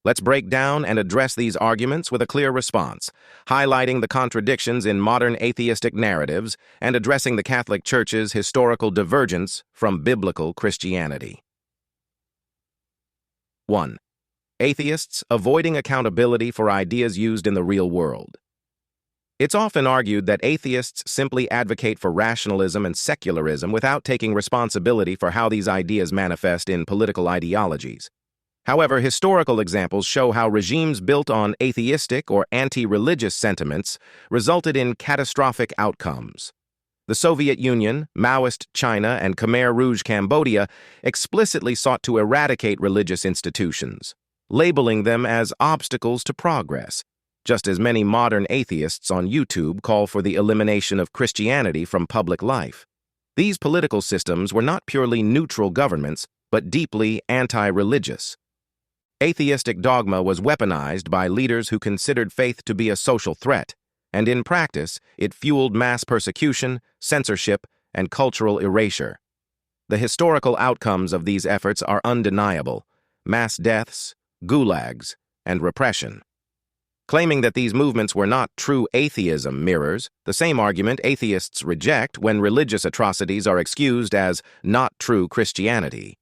Let's break down and address these arguments with a clear response, highlighting the contradictions in modern atheistic narratives and addressing the Catholic Church's historical divergence from biblical Christianity. 1. Atheists avoiding accountability for ideas used in the real world. It's often argued that atheists simply advocate for rationalism and secularism without taking responsibility for how these ideas manifest in political ideologies. However, historical examples show how regimes built on atheistic or anti-religious sentiments resulted in catastrophic outcomes. The Soviet Union, Maoist China, and Khmer Rouge Cambodia explicitly sought to eradicate religious institutions, labeling them as obstacles to progress, just as many modern atheists on YouTube call for the elimination of Christianity from public life. These political systems were not purely neutral governments, but deeply anti-religious. Atheistic dogma was weaponized by leaders who considered faith to be a social threat, and in practice, it fueled mass persecution, censorship, and cultural erasure. The historical outcomes of these efforts are undeniable: mass deaths, gulags, and repression. Claiming that these movements were not true atheism mirrors the same argument atheists reject when religious atrocities are excused as not true Christianity.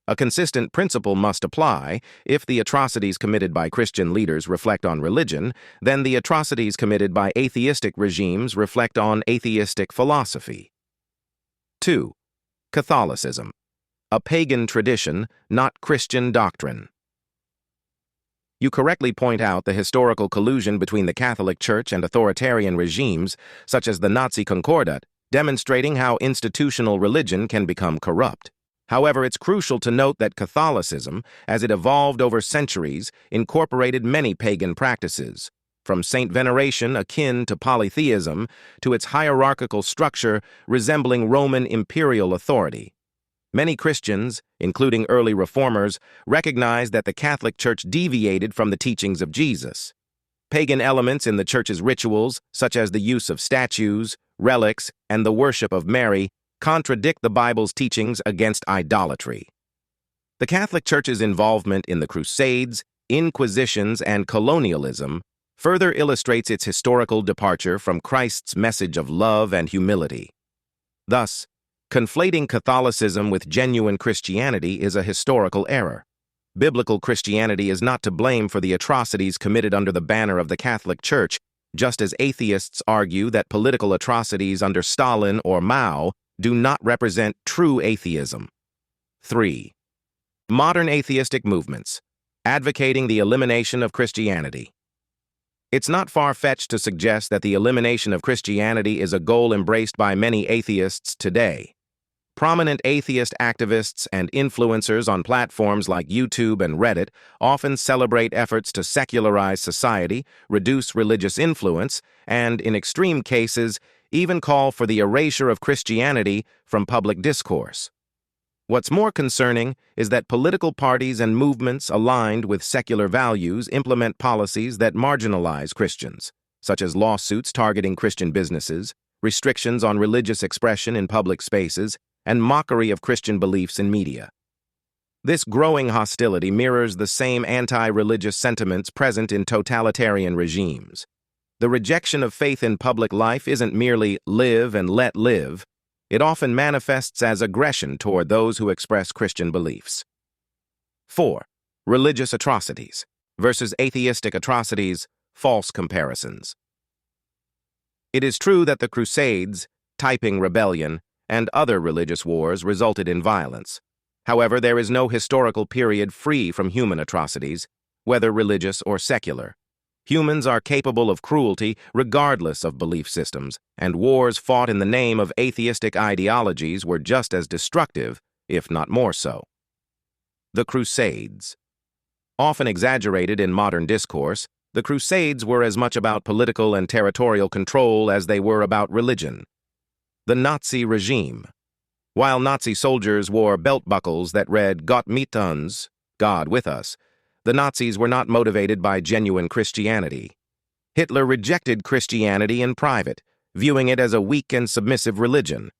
A consistent principle must apply: if the atrocities committed by Christian leaders reflect on religion, then the atrocities committed by atheistic regimes reflect on atheistic philosophy. 2. Catholicism, a pagan tradition, not Christian doctrine. You correctly point out the historical collusion between the Catholic Church and authoritarian regimes, such as the Nazi Concordat, demonstrating how institutional religion can become corrupt. However, it's crucial to note that Catholicism, as it evolved over centuries, incorporated many pagan practices, from saint veneration akin to polytheism to its hierarchical structure resembling Roman imperial authority. Many Christians, including early reformers, recognized that the Catholic Church deviated from the teachings of Jesus. Pagan elements in the Church's rituals, such as the use of statues, relics, and the worship of Mary, contradict the Bible's teachings against idolatry. The Catholic Church's involvement in the Crusades, Inquisitions, and colonialism further illustrates its historical departure from Christ's message of love and humility. Thus, conflating Catholicism with genuine Christianity is a historical error. Biblical Christianity is not to blame for the atrocities committed under the banner of the Catholic Church, just as atheists argue that political atrocities under Stalin or Mao do not represent true atheism. 3. Modern atheistic movements, advocating the elimination of Christianity. It's not far-fetched to suggest that the elimination of Christianity is a goal embraced by many atheists today. Prominent atheist activists and influencers on platforms like YouTube and Reddit often celebrate efforts to secularize society, reduce religious influence, and, in extreme cases, even call for the erasure of Christianity from public discourse. What's more concerning is that political parties and movements aligned with secular values implement policies that marginalize Christians, such as lawsuits targeting Christian businesses, restrictions on religious expression in public spaces, and mockery of Christian beliefs in media. This growing hostility mirrors the same anti-religious sentiments present in totalitarian regimes. The rejection of faith in public life isn't merely live and let live. It often manifests as aggression toward those who express Christian beliefs. 4. Religious atrocities versus atheistic atrocities, false comparisons. It is true that the Crusades, Taiping Rebellion, and other religious wars resulted in violence. However, there is no historical period free from human atrocities, whether religious or secular. Humans are capable of cruelty regardless of belief systems, and wars fought in the name of atheistic ideologies were just as destructive, if not more so. The Crusades. Often exaggerated in modern discourse, the Crusades were as much about political and territorial control as they were about religion. The Nazi regime. While Nazi soldiers wore belt buckles that read "Gott mit uns," God with us, the Nazis were not motivated by genuine Christianity. Hitler rejected Christianity in private, viewing it as a weak and submissive religion.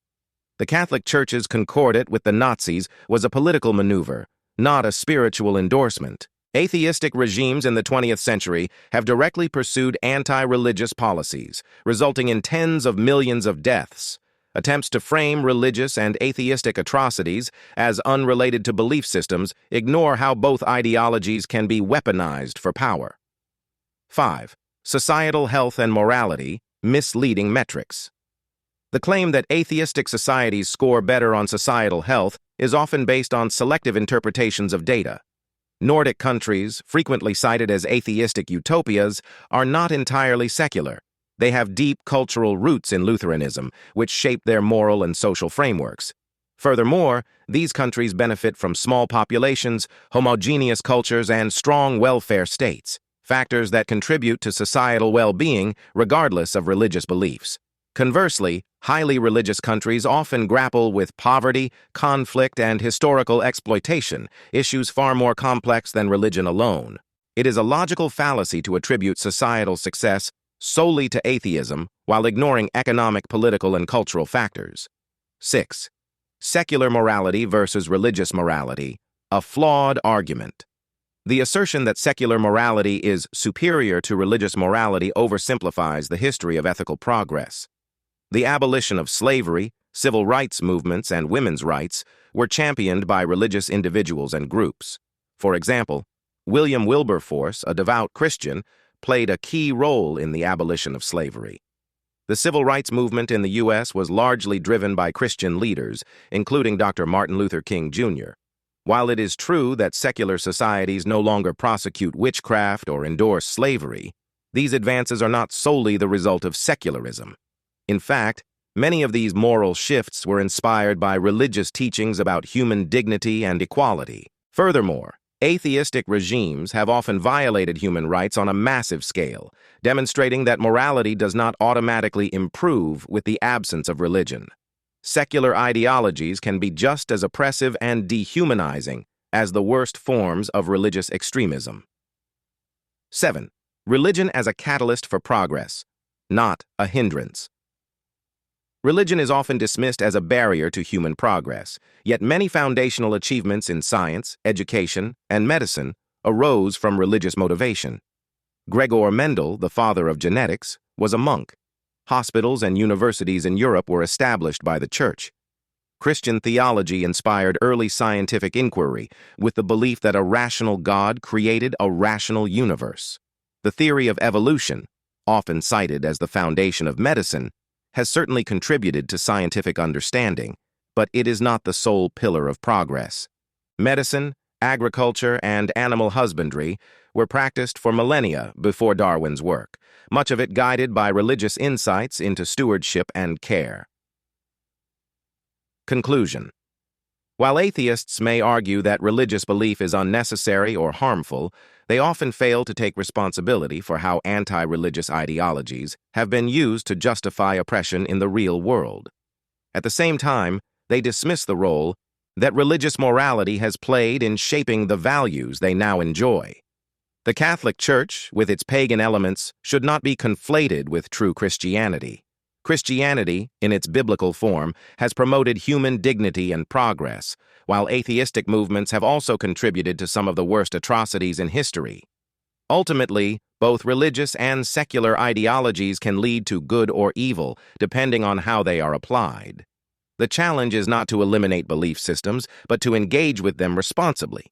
The Catholic Church's concordat with the Nazis was a political maneuver, not a spiritual endorsement. Atheistic regimes in the 20th century have directly pursued anti-religious policies, resulting in tens of millions of deaths. Attempts to frame religious and atheistic atrocities as unrelated to belief systems ignore how both ideologies can be weaponized for power. 5. Societal health and morality, misleading metrics. The claim that atheistic societies score better on societal health is often based on selective interpretations of data. Nordic countries, frequently cited as atheistic utopias, are not entirely secular. They have deep cultural roots in Lutheranism, which shape their moral and social frameworks. Furthermore, these countries benefit from small populations, homogeneous cultures, and strong welfare states, factors that contribute to societal well-being regardless of religious beliefs. Conversely, highly religious countries often grapple with poverty, conflict, and historical exploitation, issues far more complex than religion alone. It is a logical fallacy to attribute societal success solely to atheism while ignoring economic, political, and cultural factors. 6. Secular morality versus religious morality, a flawed argument. The assertion that secular morality is superior to religious morality oversimplifies the history of ethical progress. The abolition of slavery, civil rights movements, and women's rights were championed by religious individuals and groups. For example, William Wilberforce, a devout Christian, played a key role in the abolition of slavery. The civil rights movement in the U.S. was largely driven by Christian leaders, including Dr. Martin Luther King, Jr. While it is true that secular societies no longer prosecute witchcraft or endorse slavery, these advances are not solely the result of secularism. In fact, many of these moral shifts were inspired by religious teachings about human dignity and equality. Furthermore, atheistic regimes have often violated human rights on a massive scale, demonstrating that morality does not automatically improve with the absence of religion. Secular ideologies can be just as oppressive and dehumanizing as the worst forms of religious extremism. 7. Religion as a catalyst for progress, not a hindrance. Religion is often dismissed as a barrier to human progress, yet many foundational achievements in science, education, and medicine arose from religious motivation. Gregor Mendel, the father of genetics, was a monk. Hospitals and universities in Europe were established by the Church. Christian theology inspired early scientific inquiry with the belief that a rational God created a rational universe. The theory of evolution, often cited as the foundation of medicine, has certainly contributed to scientific understanding, but it is not the sole pillar of progress. Medicine, agriculture, and animal husbandry were practiced for millennia before Darwin's work, much of it guided by religious insights into stewardship and care. Conclusion. While atheists may argue that religious belief is unnecessary or harmful, they often fail to take responsibility for how anti-religious ideologies have been used to justify oppression in the real world. At the same time, they dismiss the role that religious morality has played in shaping the values they now enjoy. The Catholic Church, with its pagan elements, should not be conflated with true Christianity. Christianity, in its biblical form, has promoted human dignity and progress, while atheistic movements have also contributed to some of the worst atrocities in history. Ultimately, both religious and secular ideologies can lead to good or evil, depending on how they are applied. The challenge is not to eliminate belief systems, but to engage with them responsibly.